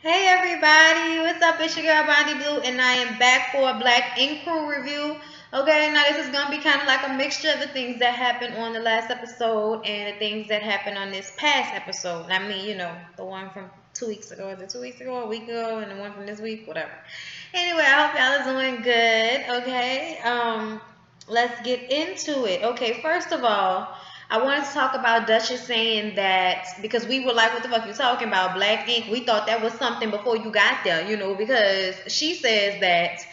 Hey everybody, what's up? It's your girl Bondi Blue, and I am back for a Black Ink Crew review. Okay, now this is gonna be kind of like a mixture of the things that happened on the last episode and the things that happened on this past episode. I mean, the one from 2 weeks ago, is it 2 weeks ago, a week ago, and the one from this week, whatever. Anyway, I hope y'all are doing good. Okay, let's get into it. Okay, first of all, I wanted to talk about Duchess saying that because we were like, what the fuck you talking about? Black ink. We thought that was something before you got there, because she says that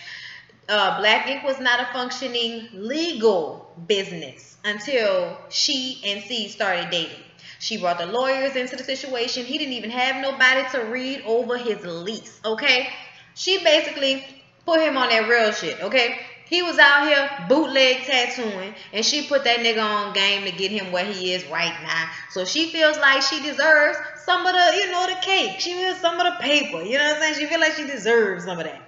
Black ink was not a functioning legal business until she and C started dating. She brought the lawyers into the situation. He didn't even have nobody to read over his lease, okay? She basically put him on that real shit, okay? He was out here bootleg tattooing, and she put that nigga on game to get him where he is right now. So she feels like she deserves some of the, the cake. She feels some of the paper. You know what I'm saying? She feels like she deserves some of that.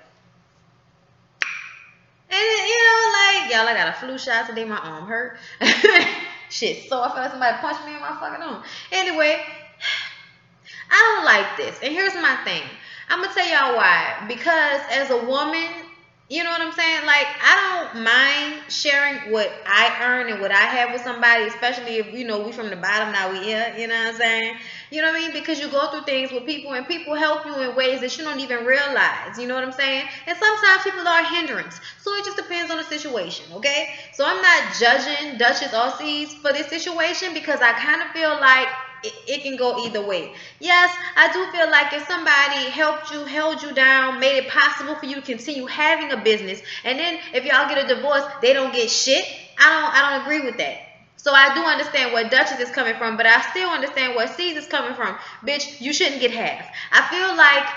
And like y'all, I got a flu shot today. My arm hurt. Shit, so I felt like somebody punched me in my fucking arm. Anyway, I don't like this. And here's my thing. I'm gonna tell y'all why. Because as a woman, you know what I'm saying? Like, I don't mind sharing what I earn and what I have with somebody, especially if, we from the bottom, now we here, you know what I'm saying? You know what I mean? Because you go through things with people and people help you in ways that you don't even realize, you know what I'm saying? And sometimes people are a hindrance. So it just depends on the situation, okay? So I'm not judging Duchess or C's for this situation because I kind of feel like it can go either way. Yes, I do feel like if somebody helped you, held you down, made it possible for you to continue having a business, and then if y'all get a divorce, they don't get shit. I don't agree with that. So I do understand where Duchess is coming from, but I still understand where C's is coming from. Bitch, you shouldn't get half. I feel like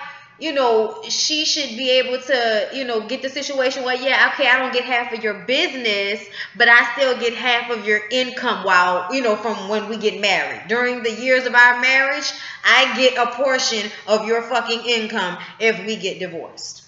she should be able to, get the situation where, yeah, okay, I don't get half of your business, but I still get half of your income while, from when we get married. During the years of our marriage, I get a portion of your fucking income if we get divorced.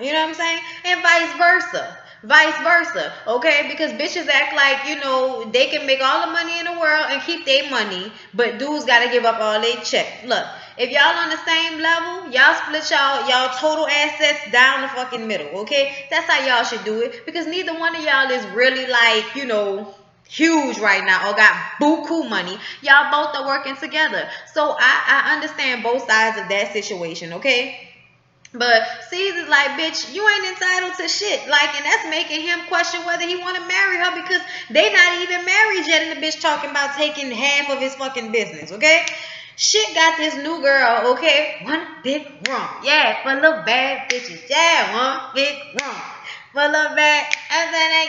You know what I'm saying? And vice versa. Vice versa, okay? Because bitches act like, they can make all the money in the world and keep their money, but dudes gotta give up all their check. Look, if y'all on the same level, y'all split y'all total assets down the fucking middle, okay? That's how y'all should do it. Because neither one of y'all is really like, huge right now or got buku money. Y'all both are working together. So I understand both sides of that situation, okay? But C's is like, bitch, you ain't entitled to shit. Like, and that's making him question whether he want to marry her because they not even married yet, and the bitch talking about taking half of his fucking business, okay? Shit got this new girl, okay? One big wrong. Yeah, for little bad bitches. Yeah, one big wrong. For little bad. I said that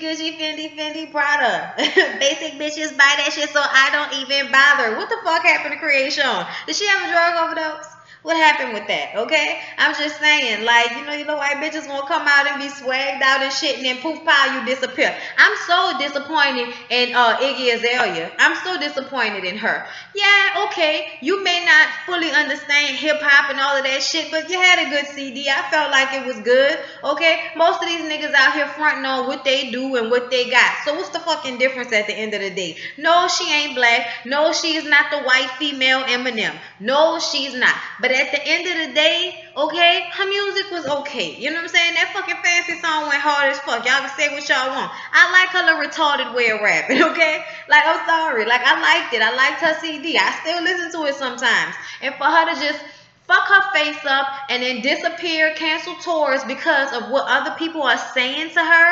Gucci, Fendi, Prada. Basic bitches buy that shit, so I don't even bother. What the fuck happened to Creation? Did she have a drug overdose? What happened with that? Okay, I'm just saying, like, white bitches gonna come out and be swagged out and shit, and then poof, pow, you disappear. I'm so disappointed in Iggy Azalea. I'm so disappointed in her. Yeah, okay, you may not fully understand hip hop and all of that shit, but you had a good CD. I felt like it was good. Okay, most of these niggas out here fronting on what they do and what they got. So what's the fucking difference at the end of the day? No, she ain't black. No, she is not the white female Eminem. No, she's not. But at the end of the day, okay, her music was okay. You know what I'm saying? That fucking fancy song went hard as fuck. Y'all can say what y'all want. I like her little retarded way of rapping, okay? Like, I'm sorry. Like, I liked it. I liked her CD. I still listen to it sometimes. And for her to just fuck her face up and then disappear, cancel tours because of what other people are saying to her,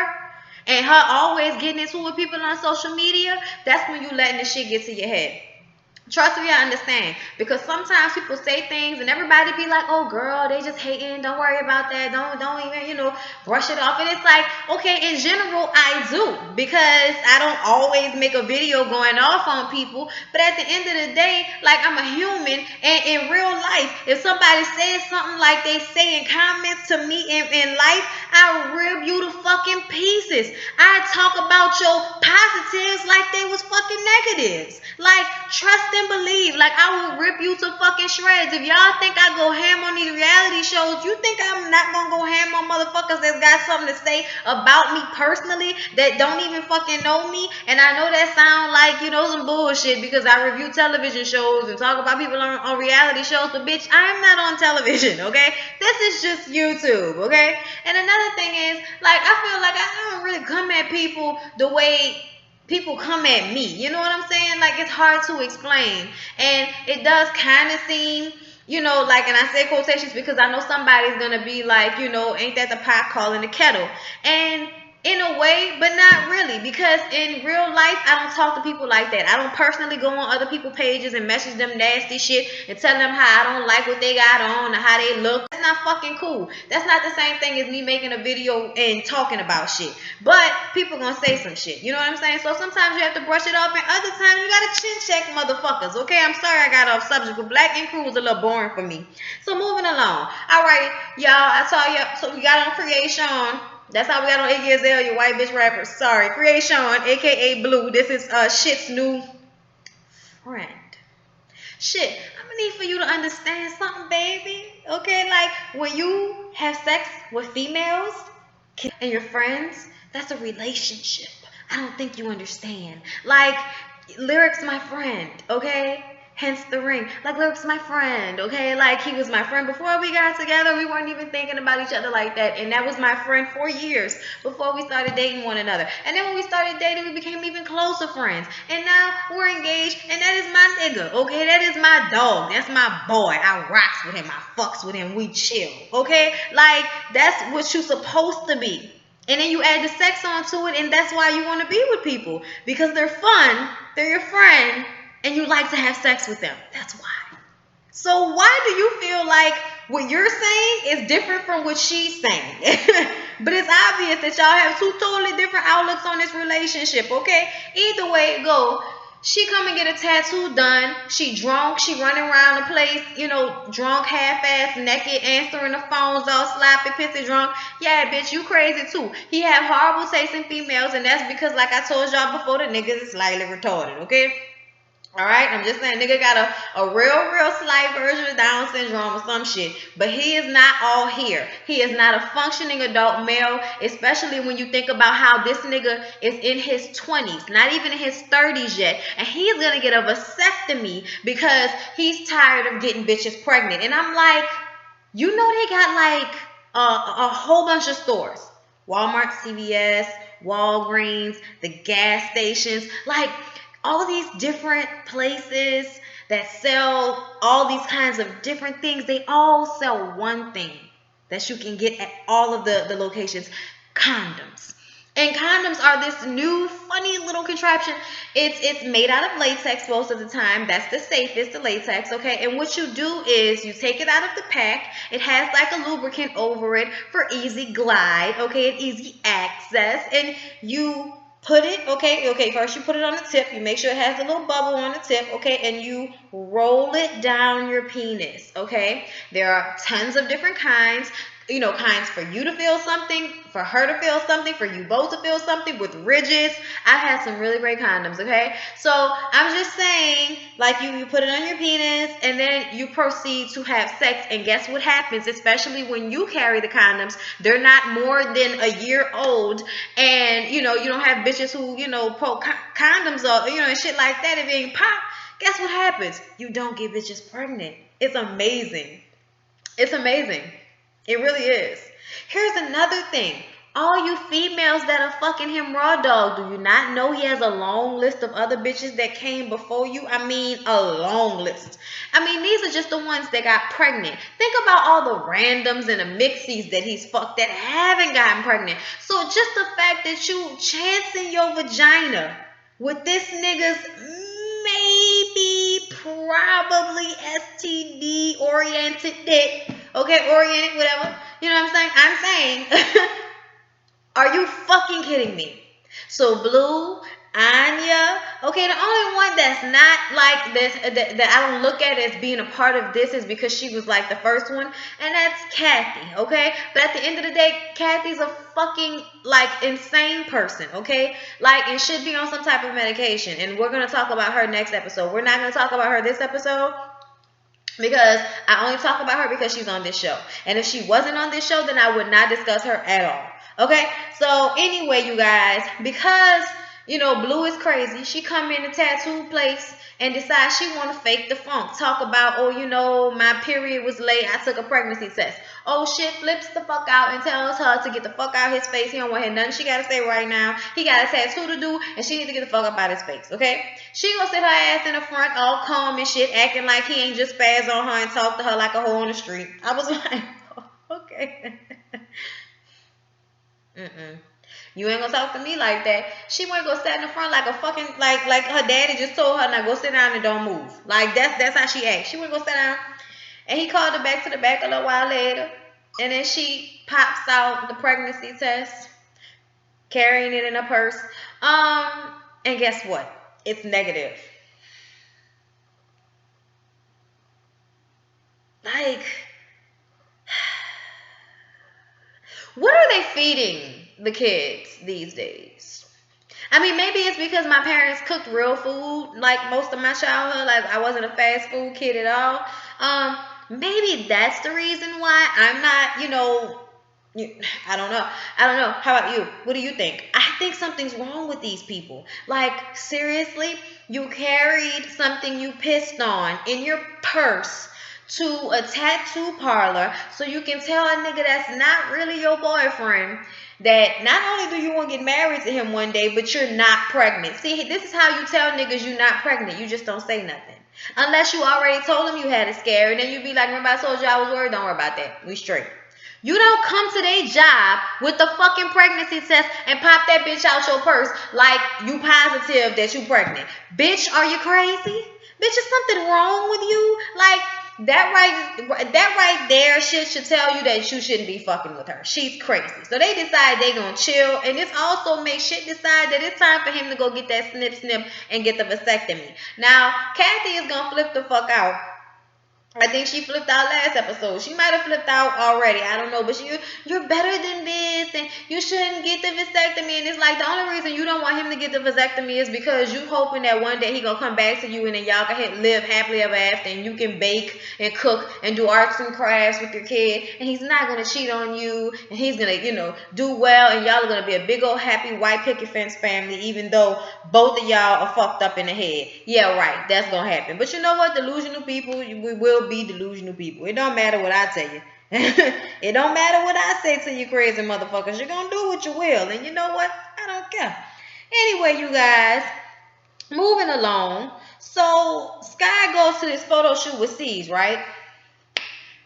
and her always getting into it with people on social media, that's when you letting the shit get to your head. Trust me, I understand. Because sometimes people say things and everybody be like, oh girl, they just hating. Don't worry about that. Don't even, brush it off. And it's like, okay, in general, I do. Because I don't always make a video going off on people. But at the end of the day, like, I'm a human. And in real life, if somebody says something like they say in comments to me in life, I rib you to fucking pieces. I talk about your positives like they was fucking negatives. Like, trust trust and believe. Like, I will rip you to fucking shreds. If y'all think I go ham on these reality shows, you think I'm not gonna go ham on motherfuckers that's got something to say about me personally that don't even fucking know me? And I know that sound like, you know, some bullshit because I review television shows and talk about people on reality shows, but bitch, I am not on television, okay? This is just YouTube, okay? And another thing is, like, I feel like I don't really come at people the way people come at me. You know what I'm saying? Like, it's hard to explain. And it does kind of seem, you know, like, and I say quotations because I know somebody's going to be like, you know, ain't that the pot calling the kettle? And in a way, but not really, because in real life, I don't talk to people like that. I don't personally go on other people's pages and message them nasty shit and tell them how I don't like what they got on or how they look. That's not fucking cool. That's not the same thing as me making a video and talking about shit. But people gonna say some shit. You know what I'm saying? So sometimes you have to brush it off, and other times you gotta chin check motherfuckers. Okay, I'm sorry I got off subject, but Black Ink Crew was a little boring for me. So moving along. All right, y'all. I saw you. So we got on Creation. That's how we got on Iggy Azalea, white bitch rapper. Sorry. Creation, aka Blue. This is Shit's new friend. Shit, I'm gonna need for you to understand something, baby. Okay, like when you have sex with females and your friends, that's a relationship. I don't think you understand. Like, Lyric's my friend, okay? Hence the ring. Like, Lyric's my friend, okay? Like, he was my friend before we got together. We weren't even thinking about each other like that. And that was my friend for years before we started dating one another. And then when we started dating, we became even closer friends. And now we're engaged, and that is my nigga, okay? That is my dog. That's my boy. I rocks with him. I fucks with him. We chill, okay? Like, that's what you're supposed to be. And then you add the sex onto it, and that's why you want to be with people. Because they're fun, they're your friend, and you like to have sex with them. That's why. So why do you feel like what you're saying is different from what she's saying? But it's obvious that y'all have two totally different outlooks on this relationship, okay? Either way it go, she come and get a tattoo done. She drunk. She running around the place, you know, drunk, half-ass, naked, answering the phones, all sloppy, pissy drunk. Yeah, bitch, you crazy too. He have horrible taste in females, and that's because, like I told y'all before, the niggas is slightly retarded, okay? All right, I'm just saying, nigga got a real slight version of Down syndrome or some shit. But he is not all here. He is not a functioning adult male, especially when you think about how this nigga is in his 20s, not even in his 30s yet. And he's going to get a vasectomy because he's tired of getting bitches pregnant. And I'm like, you know they got like a whole bunch of stores. Walmart, CVS, Walgreens, the gas stations, like all these different places that sell all these kinds of different things. They all sell one thing that you can get at all of the locations: condoms. And condoms are this new funny little contraption. It's made out of latex most of the time. That's the safest, the latex, okay? And what you do is you take it out of the pack. It has like a lubricant over it for easy glide, okay, and easy access. And you put it, okay, first you put it on the tip. You make sure it has a little bubble on the tip, okay, and you roll it down your penis, okay? There are tons of different kinds. You know, kinds for you to feel something, for her to feel something, for you both to feel something, with ridges. I've had some really great condoms, okay? So I'm just saying, like, you put it on your penis and then you proceed to have sex, and guess what happens? Especially when you carry the condoms, they're not more than a year old, and you know, you don't have bitches who, you know, pull condoms up, you know, and shit like that. If it ain't pop, guess what happens? You don't get bitches pregnant. It's amazing. It's amazing. It really is. Here's another thing. All you females that are fucking him raw dog, do you not know he has a long list of other bitches that came before you? I mean, a long list. I mean, these are just the ones that got pregnant. Think about all the randoms and the mixies that he's fucked that haven't gotten pregnant. So just the fact that you chancing your vagina with this nigga's maybe, probably STD oriented dick, okay, oriented, whatever, you know what I'm saying? Are you fucking kidding me? So Blue, Anya. Okay, the only one that's not like this that I don't look at as being a part of this is because she was like the first one, and that's Kathy. Okay, but at the end of the day, Kathy's a fucking like insane person. Okay, like and should be on some type of medication. And we're gonna talk about her next episode. We're not gonna talk about her this episode, because I only talk about her because she's on this show. And if she wasn't on this show, then I would not discuss her at all. Okay? So anyway, you guys, because Blue is crazy, she come in the tattoo place and decides she want to fake the funk. Talk about, my period was late. I took a pregnancy test. Oh shit, flips the fuck out and tells her to get the fuck out his face. He don't want to hear nothing she got to say right now. He got a tattoo to do, and she need to get the fuck up out his face, okay? She gonna sit her ass in the front all calm and shit, acting like he ain't just spaz on her and talk to her like a hoe on the street. I was like, okay. You ain't gonna talk to me like that. She went go sit in the front like a fucking like her daddy just told her, now go sit down and don't move. Like that's how she acts. She went go sit down, and he called her back to the back a little while later, and then she pops out the pregnancy test, carrying it in her purse. And guess what? It's negative. Like, what are they feeding the kids these days? I mean, maybe it's because my parents cooked real food like most of my childhood. Like, I wasn't a fast food kid at all. Maybe that's the reason why I'm not, I don't know. How about you? What do you think? I think something's wrong with these people. Like, seriously, you carried something you pissed on in your purse to a tattoo parlor so you can tell a nigga that's not really your boyfriend that not only do you want to get married to him one day, but you're not pregnant. See, this is how you tell niggas you're not pregnant. You just don't say nothing. Unless you already told him you had a scare, and then you be like, remember I told you I was worried? Don't worry about that. We straight. You don't come to their job with the fucking pregnancy test and pop that bitch out your purse like you positive that you pregnant. Bitch, are you crazy? Bitch, is something wrong with you? Like, that right there should tell you that you shouldn't be fucking with her. She's crazy. So they decide they gonna chill, and this also makes shit decide that it's time for him to go get that snip and get the vasectomy. Now, Kathy is gonna flip the fuck out. I think she flipped out last episode. She might have flipped out already. I don't know. But you're better than this, and you shouldn't get the vasectomy. And it's like the only reason you don't want him to get the vasectomy is because you hoping that one day he gonna come back to you, and then y'all can live happily ever after, and you can bake and cook and do arts and crafts with your kid, and he's not gonna cheat on you, and he's gonna do well, and y'all are gonna be a big old happy white picket fence family, even though both of y'all are fucked up in the head. Yeah, right. That's gonna happen. But you know what? Delusional people, we will be delusional people. It don't matter what I tell you. It don't matter what I say to you crazy motherfuckers. You're gonna do what you will, and you know what? I don't care. Anyway, you guys, moving along. So Sky goes to this photo shoot with C's, right?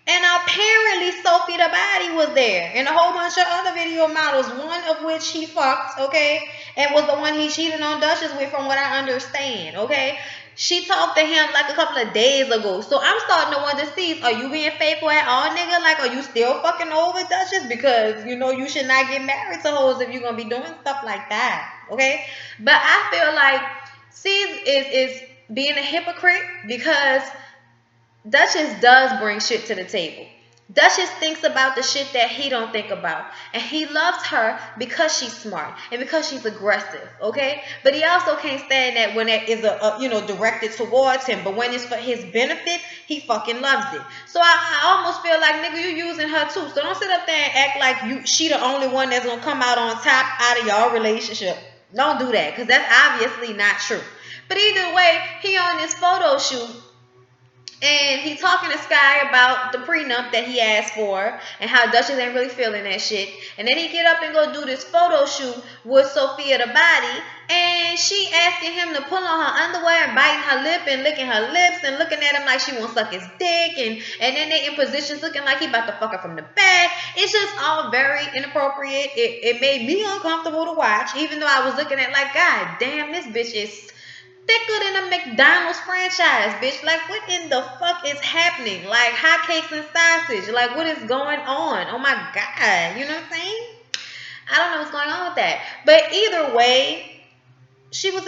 And apparently Sophie the Body was there, and a whole bunch of other video models, one of which he fucked, okay, and was the one he cheated on Duchess with, from what I understand, okay. She talked to him like a couple of days ago. So I'm starting to wonder, see, are you being faithful at all, nigga? Like, are you still fucking over Duchess? Because, you should not get married to hoes if you're going to be doing stuff like that. Okay? But I feel like C's is being a hypocrite because Duchess does bring shit to the table. Duchess thinks about the shit that he don't think about. And he loves her because she's smart and because she's aggressive, okay? But he also can't stand that when it is directed towards him. But when it's for his benefit, he fucking loves it. So I almost feel like, nigga, you using her too. So don't sit up there and act like she the only one that's gonna come out on top out of y'all relationship. Don't do that, because that's obviously not true. But either way, he on this photo shoot, and he talking to Sky about the prenup that he asked for and how Duchess ain't really feeling that shit. And then he get up and go do this photo shoot with Sophia the Body, and she asking him to pull on her underwear and biting her lip and licking her lips and looking at him like she won't suck his dick, and then they in positions looking like he about to fuck her from the back. It's just all very inappropriate. It made me uncomfortable to watch, even though I was looking at like, God damn, this bitch is thicker than a McDonald's franchise, bitch. Like, what in the fuck is happening? Like, hotcakes and sausage. Like, what is going on? Oh my God. You know what I'm saying? I don't know what's going on with that. But either way, she was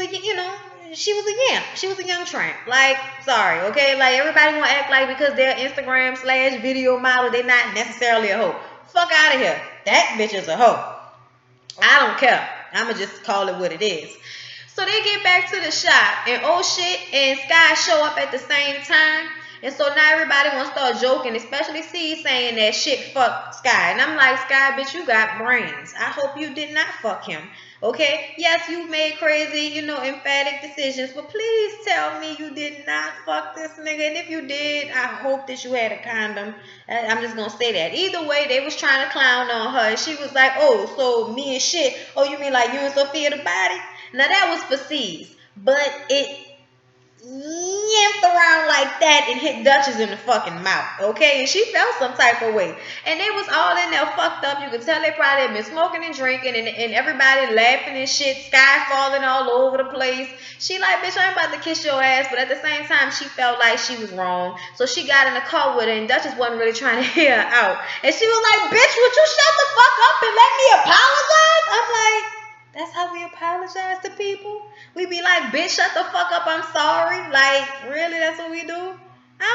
she was a yamp. She was a young tramp. Like, sorry, okay? Like, everybody want to act like because they're Instagram/video model, they're not necessarily a hoe. Fuck out of here. That bitch is a hoe. I don't care. I'ma just call it what it is. So they get back to the shop, and oh shit, and Sky show up at the same time. And so now everybody wants to start joking, especially C saying that shit fuck Sky. And I'm like, Sky, bitch, you got brains. I hope you did not fuck him. Okay? Yes, you made crazy, emphatic decisions, but please tell me you did not fuck this nigga. And if you did, I hope that you had a condom. I'm just gonna say that. Either way, they was trying to clown on her. And she was like, oh, so me and shit. Oh, you mean like you and Sophia the body? Now that was for C's, but it yamped around like that and hit Duchess in the fucking mouth, okay? And she felt some type of way. And they was all in there fucked up. You could tell they probably had been smoking and drinking, and everybody laughing and shit, Sky falling all over the place. She like, bitch, I'm about to kiss your ass, but at the same time, she felt like she was wrong. So she got in the car with her, and Duchess wasn't really trying to hear her out. And she was like, bitch, would you shut the fuck up and let me apologize? I'm like, that's how we apologize to people? We be like, bitch, shut the fuck up, I'm sorry. Like, really, that's what we do? I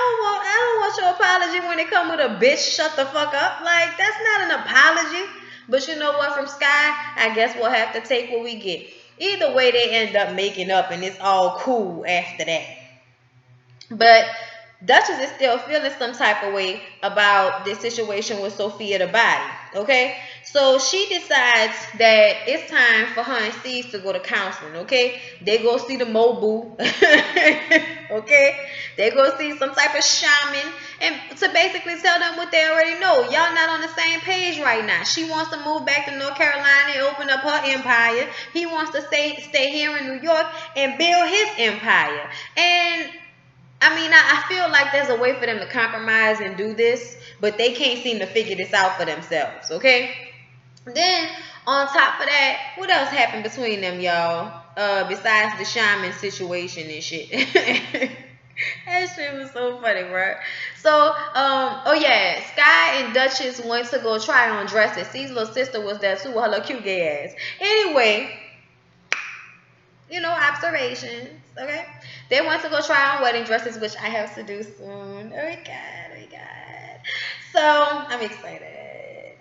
don't want your apology when it come with a bitch, shut the fuck up. Like, that's not an apology. But you know what, from Sky, I guess we'll have to take what we get. Either way, they end up making up, and it's all cool after that. But Duchess is still feeling some type of way about this situation with Sophia the body, okay? So she decides that it's time for her and Steve to go to counseling, okay? They go see the Mobu, okay? They go see some type of shaman, and to basically tell them what they already know. Y'all not on the same page right now. She wants to move back to North Carolina and open up her empire. He wants to stay here in New York and build his empire. And I mean, I feel like there's a way for them to compromise and do this, but they can't seem to figure this out for themselves, okay? Then, on top of that, what else happened between them, y'all? Besides the shaman situation and shit. That shit was so funny, bro. So, oh yeah, Sky and Duchess went to go try on dresses. C's little sister was there too with her little cute gay ass. Anyway, observations, okay? They went to go try on wedding dresses, which I have to do soon. Oh my god. So, I'm excited.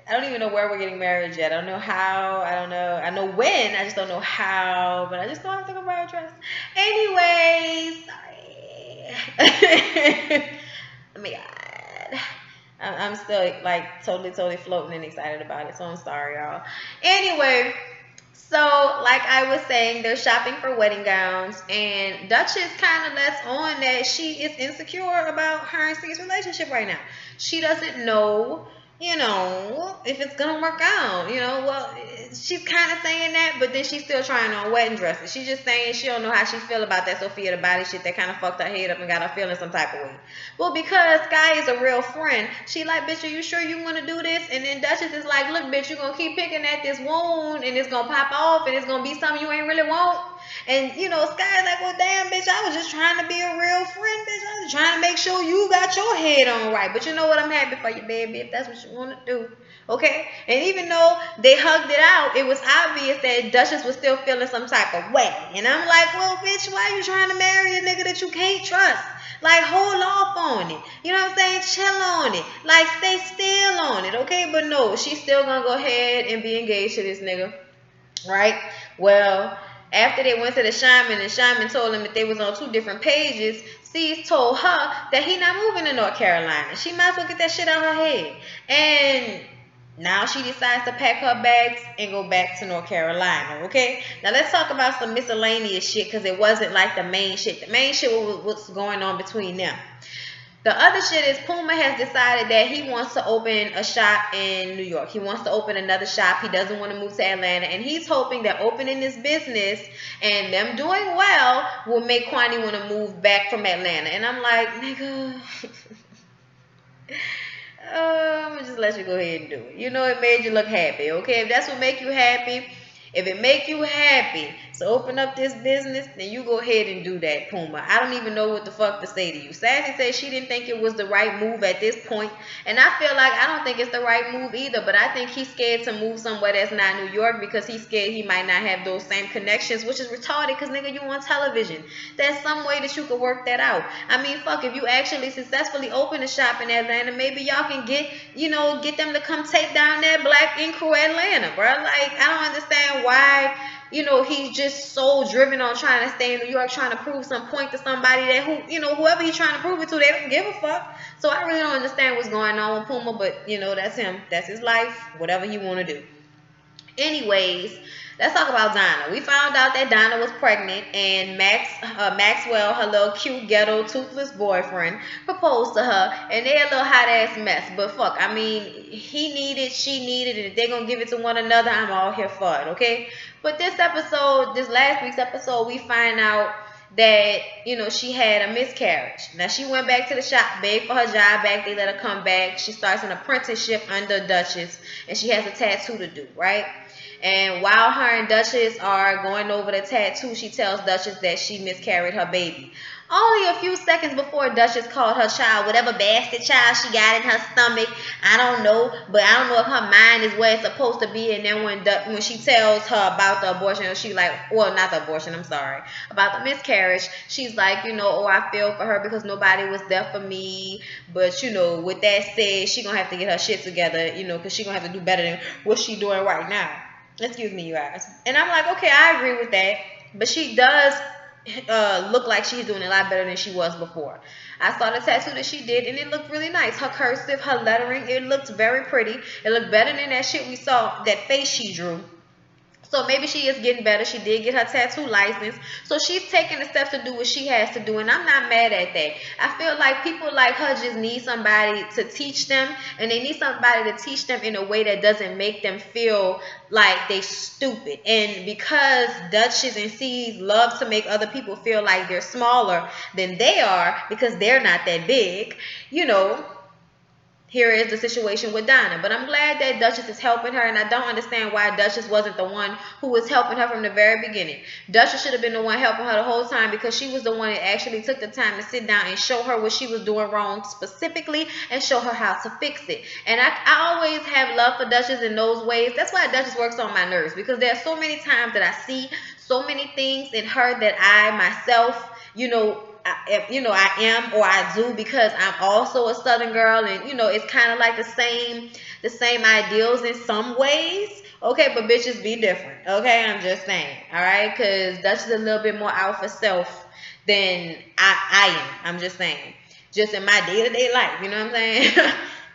I don't even know where we're getting married yet. I don't know how. I know when. I just don't know how. But I just don't have to go buy a dress. Anyways, sorry. Oh my god. I'm still like totally floating and excited about it. So I'm sorry, y'all. Anyway. So, like I was saying, they're shopping for wedding gowns, and Duchess kind of lets on that she is insecure about her and Steve's relationship right now. She doesn't know, if it's going to work out. Well, she's kind of saying that, but then she's still trying on wedding dresses. She's just saying she don't know how she feel about that Sophia the body shit that kind of fucked her head up and got her feeling some type of way. Well, because Sky is a real friend, she like, bitch, are you sure you want to do this? And then Duchess is like, look, bitch, you're going to keep picking at this wound, and it's going to pop off, and it's going to be something you ain't really want. And, Sky's like, well, damn, bitch, I was just trying to be a real friend, bitch. I was trying to make sure you got your head on right. But you know what? I'm happy for you, baby, if that's what you want to do. Okay? And even though they hugged it out, it was obvious that Duchess was still feeling some type of way. And I'm like, well, bitch, why are you trying to marry a nigga that you can't trust? Like, hold off on it. You know what I'm saying? Chill on it. Like, stay still on it, okay? But no, she's still gonna go ahead and be engaged to this nigga. Right? Well, after they went to the shaman, and shaman told them that they was on 2 different pages, C's told her that he not moving to North Carolina. She might as well get that shit out her head. And now she decides to pack her bags and go back to North Carolina, okay? Now let's talk about some miscellaneous shit, because it wasn't like the main shit. The main shit was what's going on between them. The other shit is Puma has decided that he wants to open a shop in New York. He wants to open another shop. He doesn't want to move to Atlanta. And he's hoping that opening this business and them doing well will make Kwani want to move back from Atlanta. And I'm like, nigga, I'm going to just let you go ahead and do it. It made you look happy, okay? If that's what make you happy, if it make you happy So open up this business, then you go ahead and do that, Puma. I don't even know what the fuck to say to you. Sassy said she didn't think it was the right move at this point, and I feel like I don't think it's the right move either, but I think he's scared to move somewhere that's not New York because he's scared he might not have those same connections, which is retarded because, nigga, you on television. There's some way that you could work that out. I mean, fuck, if you actually successfully open a shop in Atlanta, maybe y'all can get them to come take down that Black Ink Crew Atlanta, bro. Like, I don't understand why, he's just so driven on trying to stay in New York, trying to prove some point to somebody that whoever he's trying to prove it to, they don't give a fuck. So I really don't understand what's going on with Puma, but that's him. That's his life. Whatever he want to do. Anyways, let's talk about Donna. We found out that Donna was pregnant, and Maxwell, her little cute ghetto toothless boyfriend, proposed to her, and they're a little hot ass mess. But fuck, I mean, he needed, she needed, and if they're gonna give it to one another, I'm all here for it, okay? But this last week's episode, we find out that she had a miscarriage. Now she went back to the shop, begged for her job back. They let her come back. She starts an apprenticeship under Duchess, and she has a tattoo to do, right? And while her and Duchess are going over the tattoo, she tells Duchess that she miscarried her baby. Only a few seconds before Duchess called her child whatever bastard child she got in her stomach. I don't know, but I don't know if her mind is where it's supposed to be. And then when she tells her about the abortion, she like, well, not the abortion, I'm sorry, about the miscarriage, she's like, oh, I feel for her because nobody was there for me. But, with that said, she gonna have to get her shit together, because she gonna have to do better than what she doing right now. Excuse me, you guys. And I'm like, okay, I agree with that. But she does look like she's doing a lot better than she was before. I saw the tattoo that she did, and it looked really nice. Her cursive, her lettering, it looked very pretty. It looked better than that shit we saw, that face she drew. So maybe she is getting better. She did get her tattoo license. So she's taking the steps to do what she has to do. And I'm not mad at that. I feel like people like her just need somebody to teach them. And they need somebody to teach them in a way that doesn't make them feel like they stupid. And because Duchess and C's love to make other people feel like they're smaller than they are because they're not that big, here is the situation with Donna. But I'm glad that Duchess is helping her, and I don't understand why Duchess wasn't the one who was helping her from the very beginning. Duchess should have been the one helping her the whole time because she was the one that actually took the time to sit down and show her what she was doing wrong specifically and show her how to fix it. And I always have love for Duchess in those ways. That's why Duchess works on my nerves, because there are so many times that I see so many things in her that I myself, I am or I do because I'm also a Southern girl, and it's kind of like the same ideals in some ways. Okay, but bitches be different. Okay, I'm just saying. All right, because Dutch is a little bit more out for self than I am. I'm just saying, just in my day-to-day life. You know what I'm saying?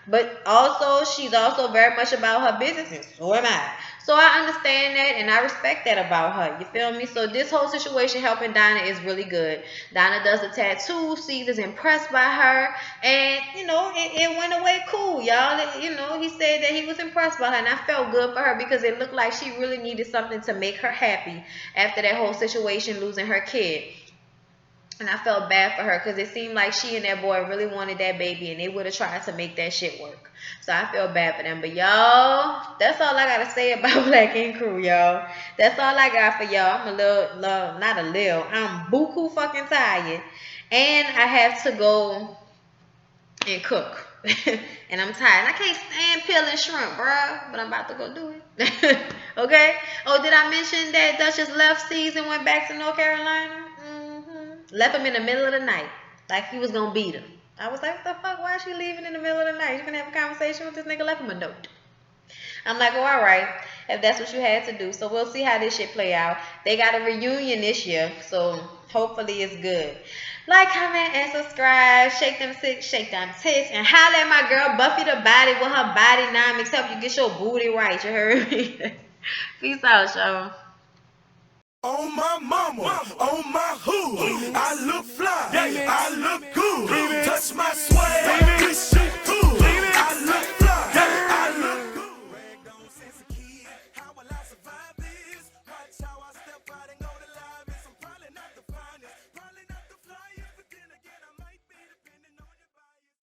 But also, she's also very much about her business, and so am I. So I understand that, and I respect that about her. You feel me? So this whole situation helping Donna is really good. Donna does the tattoo. Steve is impressed by her, and it went away cool, y'all. He said that he was impressed by her, and I felt good for her because it looked like she really needed something to make her happy after that whole situation, losing her kid. And I felt bad for her because it seemed like she and that boy really wanted that baby, and they would have tried to make that shit work. So I feel bad for them. But y'all, that's all I got to say about Black Ink Crew, y'all. That's all I got for y'all. I'm buku fucking tired. And I have to go and cook. And I'm tired. And I can't stand peeling shrimp, bruh. But I'm about to go do it. Okay? Oh, did I mention that Duchess left C's and went back to North Carolina? Left him in the middle of the night, like he was gonna beat him. I was like, what the fuck? Why is she leaving in the middle of the night? You gonna have a conversation with this nigga? Left him a note. I'm like, oh, all right, if that's what you had to do. So we'll see how this shit play out. They got a reunion this year, so hopefully it's good. Like, comment, and subscribe. Shake them tits, and holla at my girl Buffy the Body with her Bodynomics. Help you get your booty right. You heard me? Peace out, y'all. On my mama, on my hood, I look fly, I look good, touch my swag.